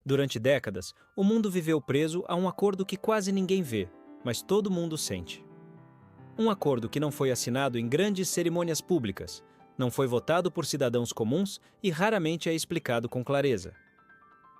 Durante décadas, o mundo viveu preso a um acordo que quase ninguém vê, mas todo mundo sente. Um acordo que não foi assinado em grandes cerimônias públicas, não foi votado por cidadãos comuns e raramente é explicado com clareza.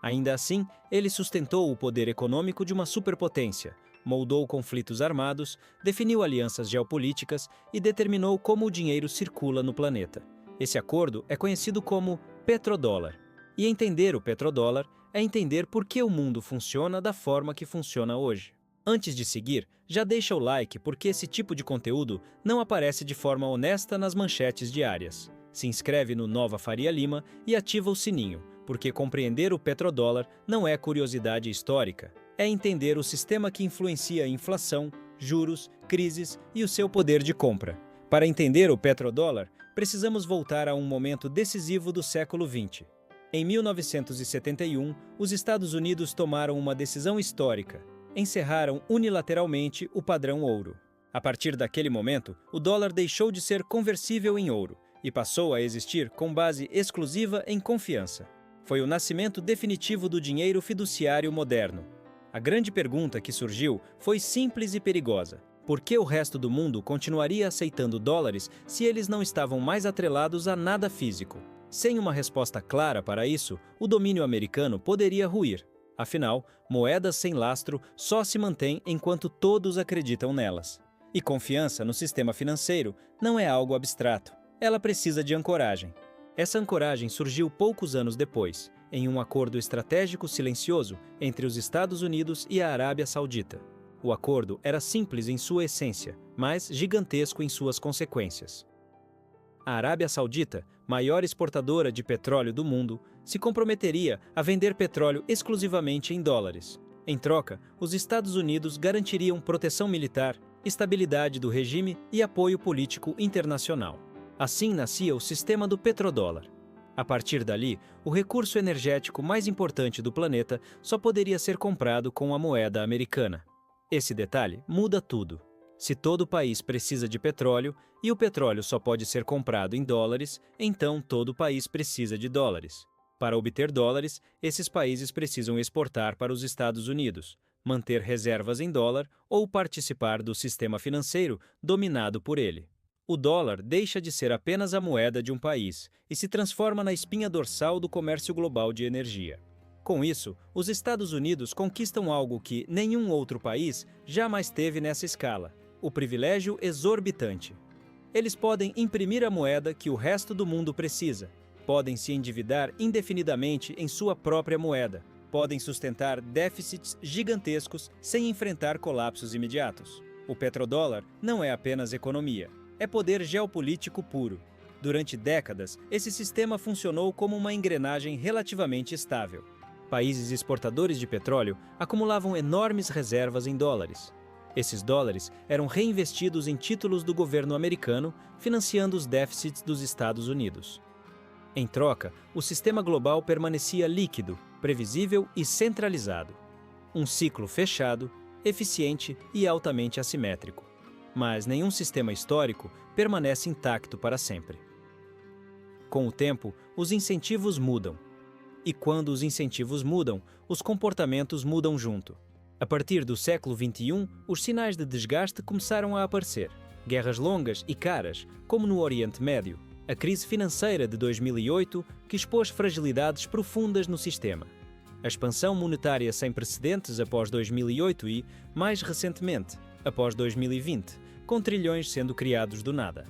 Ainda assim, ele sustentou o poder econômico de uma superpotência, moldou conflitos armados, definiu alianças geopolíticas e determinou como o dinheiro circula no planeta. Esse acordo é conhecido como petrodólar. E entender o petrodólar é entender por que o mundo funciona da forma que funciona hoje. Antes de seguir, já deixa o like porque esse tipo de conteúdo não aparece de forma honesta nas manchetes diárias. Se inscreve no Nova Faria Lima e ativa o sininho, porque compreender o petrodólar não é curiosidade histórica, é entender o sistema que influencia a inflação, juros, crises e o seu poder de compra. Para entender o petrodólar, precisamos voltar a um momento decisivo do século XX. Em 1971, os Estados Unidos tomaram uma decisão histórica. Encerraram unilateralmente o padrão ouro. A partir daquele momento, o dólar deixou de ser conversível em ouro e passou a existir com base exclusiva em confiança. Foi o nascimento definitivo do dinheiro fiduciário moderno. A grande pergunta que surgiu foi simples e perigosa. Por que o resto do mundo continuaria aceitando dólares se eles não estavam mais atrelados a nada físico? Sem uma resposta clara para isso, o domínio americano poderia ruir. Afinal, moedas sem lastro só se mantêm enquanto todos acreditam nelas. E confiança no sistema financeiro não é algo abstrato. Ela precisa de ancoragem. Essa ancoragem surgiu poucos anos depois, em um acordo estratégico silencioso entre os Estados Unidos e a Arábia Saudita. O acordo era simples em sua essência, mas gigantesco em suas consequências. A Arábia Saudita, maior exportadora de petróleo do mundo, se comprometeria a vender petróleo exclusivamente em dólares. Em troca, os Estados Unidos garantiriam proteção militar, estabilidade do regime e apoio político internacional. Assim nascia o sistema do petrodólar. A partir dali, o recurso energético mais importante do planeta só poderia ser comprado com a moeda americana. Esse detalhe muda tudo. Se todo país precisa de petróleo e o petróleo só pode ser comprado em dólares, então todo país precisa de dólares. Para obter dólares, esses países precisam exportar para os Estados Unidos, manter reservas em dólar ou participar do sistema financeiro dominado por ele. O dólar deixa de ser apenas a moeda de um país e se transforma na espinha dorsal do comércio global de energia. Com isso, os Estados Unidos conquistam algo que nenhum outro país jamais teve nessa escala: o privilégio exorbitante. Eles podem imprimir a moeda que o resto do mundo precisa, podem se endividar indefinidamente em sua própria moeda, podem sustentar déficits gigantescos sem enfrentar colapsos imediatos. O petrodólar não é apenas economia, é poder geopolítico puro. Durante décadas, esse sistema funcionou como uma engrenagem relativamente estável. Países exportadores de petróleo acumulavam enormes reservas em dólares. Esses dólares eram reinvestidos em títulos do governo americano, financiando os déficits dos Estados Unidos. Em troca, o sistema global permanecia líquido, previsível e centralizado. Um ciclo fechado, eficiente e altamente assimétrico. Mas nenhum sistema histórico permanece intacto para sempre. Com o tempo, os incentivos mudam. E quando os incentivos mudam, os comportamentos mudam junto. A partir do século XXI, os sinais de desgaste começaram a aparecer. Guerras longas e caras, como no Oriente Médio. A crise financeira de 2008, que expôs fragilidades profundas no sistema. A expansão monetária sem precedentes após 2008 e, mais recentemente, após 2020, com trilhões sendo criados do nada.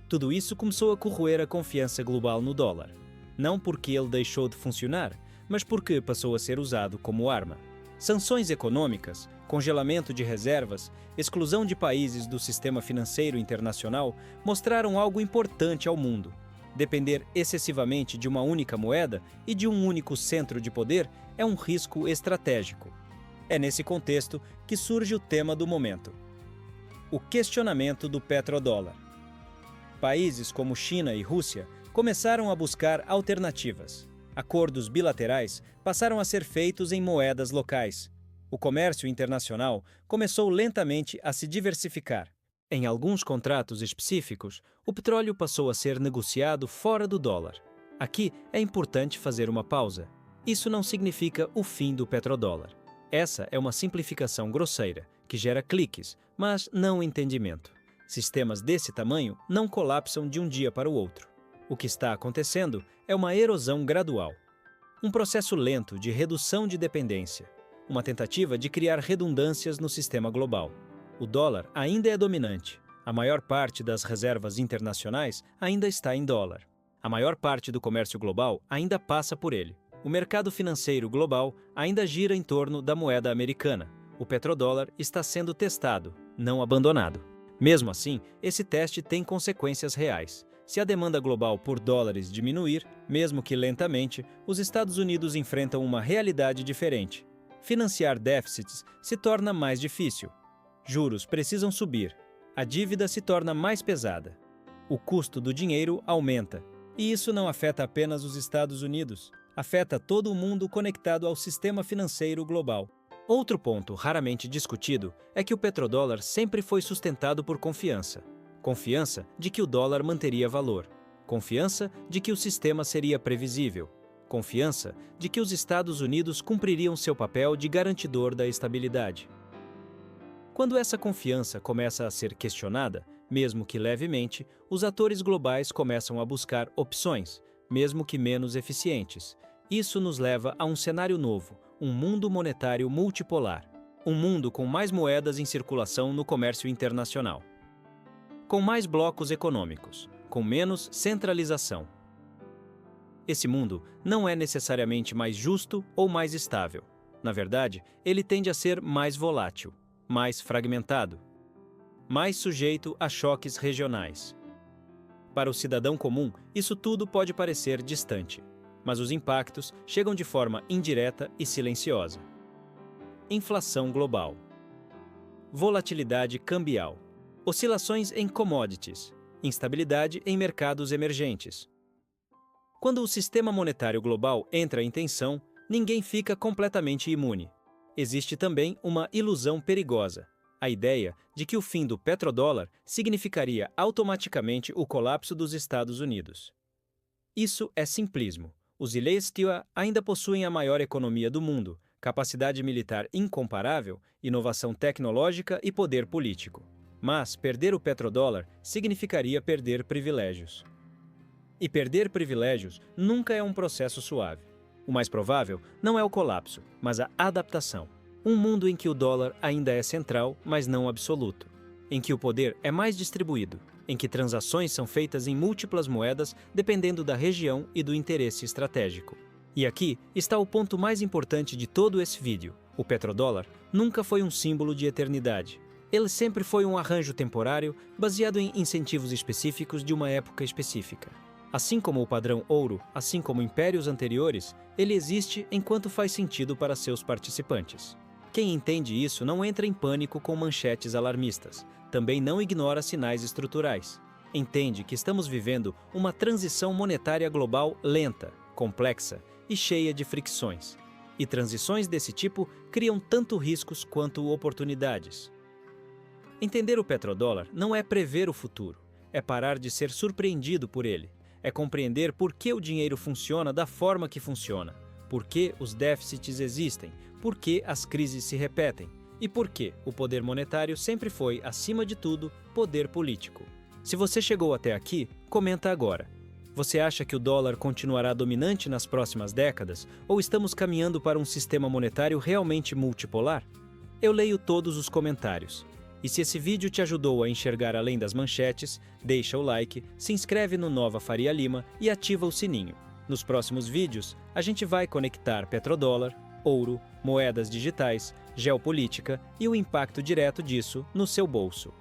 Tudo isso começou a corroer a confiança global no dólar. Não porque ele deixou de funcionar, mas porque passou a ser usado como arma. Sanções econômicas, congelamento de reservas, exclusão de países do sistema financeiro internacional mostraram algo importante ao mundo. Depender excessivamente de uma única moeda e de um único centro de poder é um risco estratégico. É nesse contexto que surge o tema do momento: o questionamento do petrodólar. Países como China e Rússia começaram a buscar alternativas. Acordos bilaterais passaram a ser feitos em moedas locais. O comércio internacional começou lentamente a se diversificar. Em alguns contratos específicos, o petróleo passou a ser negociado fora do dólar. Aqui é importante fazer uma pausa. Isso não significa o fim do petrodólar. Essa é uma simplificação grosseira, que gera cliques, mas não entendimento. Sistemas desse tamanho não colapsam de um dia para o outro. O que está acontecendo é uma erosão gradual. Um processo lento de redução de dependência. Uma tentativa de criar redundâncias no sistema global. O dólar ainda é dominante. A maior parte das reservas internacionais ainda está em dólar. A maior parte do comércio global ainda passa por ele. O mercado financeiro global ainda gira em torno da moeda americana. O petrodólar está sendo testado, não abandonado. Mesmo assim, esse teste tem consequências reais. Se a demanda global por dólares diminuir, mesmo que lentamente, os Estados Unidos enfrentam uma realidade diferente. Financiar déficits se torna mais difícil. Juros precisam subir. A dívida se torna mais pesada. O custo do dinheiro aumenta. E isso não afeta apenas os Estados Unidos. Afeta todo o mundo conectado ao sistema financeiro global. Outro ponto raramente discutido é que o petrodólar sempre foi sustentado por confiança. Confiança de que o dólar manteria valor. Confiança de que o sistema seria previsível. Confiança de que os Estados Unidos cumpririam seu papel de garantidor da estabilidade. Quando essa confiança começa a ser questionada, mesmo que levemente, os atores globais começam a buscar opções, mesmo que menos eficientes. Isso nos leva a um cenário novo, um mundo monetário multipolar. Um mundo com mais moedas em circulação no comércio internacional. Com mais blocos econômicos, com menos centralização. Esse mundo não é necessariamente mais justo ou mais estável. Na verdade, ele tende a ser mais volátil, mais fragmentado, mais sujeito a choques regionais. Para o cidadão comum, isso tudo pode parecer distante, mas os impactos chegam de forma indireta e silenciosa. Inflação global. Volatilidade cambial. Oscilações em commodities. Instabilidade em mercados emergentes. Quando o sistema monetário global entra em tensão, ninguém fica completamente imune. Existe também uma ilusão perigosa. A ideia de que o fim do petrodólar significaria automaticamente o colapso dos Estados Unidos. Isso é simplismo. Os Ilestia ainda possuem a maior economia do mundo, capacidade militar incomparável, inovação tecnológica e poder político. Mas perder o petrodólar significaria perder privilégios. E perder privilégios nunca é um processo suave. O mais provável não é o colapso, mas a adaptação. Um mundo em que o dólar ainda é central, mas não absoluto. Em que o poder é mais distribuído. Em que transações são feitas em múltiplas moedas dependendo da região e do interesse estratégico. E aqui está o ponto mais importante de todo esse vídeo. O petrodólar nunca foi um símbolo de eternidade. Ele sempre foi um arranjo temporário baseado em incentivos específicos de uma época específica. Assim como o padrão ouro, assim como impérios anteriores, ele existe enquanto faz sentido para seus participantes. Quem entende isso não entra em pânico com manchetes alarmistas. Também não ignora sinais estruturais. Entende que estamos vivendo uma transição monetária global lenta, complexa e cheia de fricções. E transições desse tipo criam tanto riscos quanto oportunidades. Entender o petrodólar não é prever o futuro, é parar de ser surpreendido por ele. É compreender por que o dinheiro funciona da forma que funciona, por que os déficits existem, por que as crises se repetem e por que o poder monetário sempre foi, acima de tudo, poder político. Se você chegou até aqui, comenta agora. Você acha que o dólar continuará dominante nas próximas décadas ou estamos caminhando para um sistema monetário realmente multipolar? Eu leio todos os comentários. E se esse vídeo te ajudou a enxergar além das manchetes, deixa o like, se inscreve no Nova Faria Lima e ativa o sininho. Nos próximos vídeos, a gente vai conectar petrodólar, ouro, moedas digitais, geopolítica e o impacto direto disso no seu bolso.